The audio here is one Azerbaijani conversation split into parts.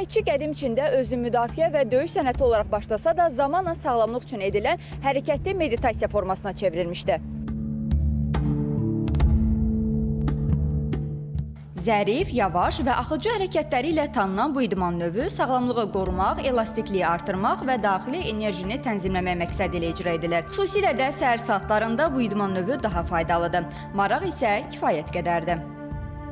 Tai Chi qədim Çində özünü müdafiə və döyüş sənəti olaraq başlasa da zamanla sağlamlıq üçün edilən hərəkətli meditasiya formasına çevrilmişdi. Zərif, yavaş və axıcı hərəkətləri ilə tanınan bu idman növü sağlamlığı qorumaq, elastikliyi artırmaq və daxili enerjini tənzimləmək məqsədi ilə icra edilir. Xüsusilə də səhər saatlarında bu idman növü daha faydalıdır. Maraq isə kifayət qədərdir.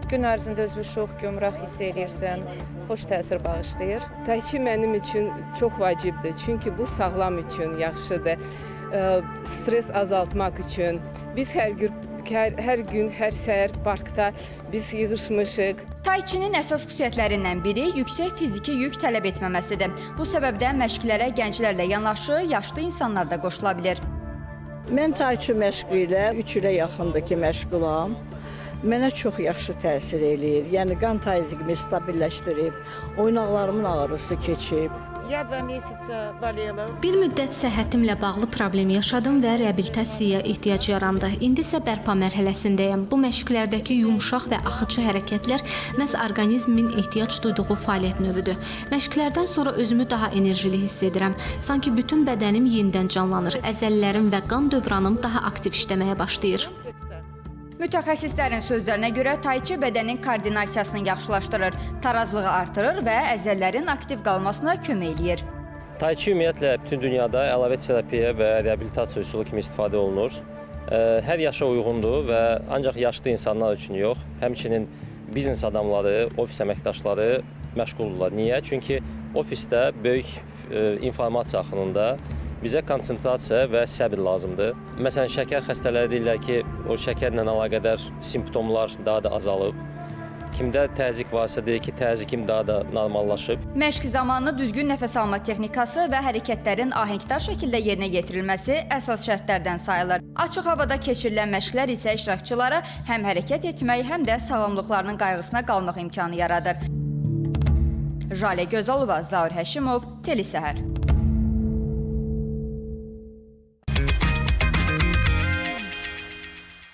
Gün ərzində özünü şox, gömraq hiss edirsən, xoş təsir bağışlayır. Tai Chi mənim üçün çox vacibdir, çünki bu sağlam üçün yaxşıdır, stres azaltmaq üçün. Biz hər gün, hər səhər parkda biz yığışmışıq. Tai Chi'nin əsas xüsusiyyətlərindən biri yüksək fiziki yük tələb etməməsidir. Bu səbəbdən məşqlərə gənclərlə yanaşı, yaşlı insanlar da qoşula bilir. Mən Tai Chi məşqi ilə 3 ilə yaxındır ki, məşğulam. Mənə çox yaxşı təsir eləyir. Yəni qan təzyiqimi stabilləşdirib, oynaqlarımın ağrısı keçib. Bir müddət səhhətimlə bağlı problem yaşadım və reabilitasiyaya ehtiyac yarandı. İndi isə bərpa mərhələsindəyəm. Bu məşqlərdəki yumşaq və axıcı hərəkətlər məhz orqanizmin ehtiyac duyduğu fəaliyyət növüdür. Məşqlərdən sonra özümü daha enerjili hiss edirəm. Sanki bütün bədənim yenidən canlanır. Əzələlərim və qan dövranım daha aktiv işləməyə başlayır. Mütəxəssislərin sözlərinə görə Tai Chi bədənin koordinasiyasını yaxşılaşdırır, tarazlığı artırır və əzələlərin aktiv qalmasına kömək eləyir. Tai Chi ümumiyyətlə bütün dünyada əlavə terapiya və reabilitasiya üsulu kimi istifadə olunur. Hər yaşa uyğundur və ancaq yaşlı insanlar üçün yox, həmçinin biznes adamları, ofis əməkdaşları məşğuldurlar. Niyə? Çünki ofisdə böyük informasiya axınında bizə konsentrasiya və səbir lazımdır. Məsələn, şəkər xəstələri deyirlər ki, o şəkərlə əlaqədar simptomlar daha da azalıb. Kimdə təzyiq varsa deyir ki, təzyiqim daha da normallaşıb. Məşq zamanı düzgün nəfəs alma texnikası və hərəkətlərin ahəngdar şəkildə yerinə yetirilməsi əsas şərtlərdən sayılır. Açıq havada keçirilən məşqlər isə iştirakçılara həm hərəkət etmək, həm də sağlamlıqlarının qayğısına qalmaq imkanı yaradır. Jale Gözalova, Zaur Həşimov, Teli Səhər.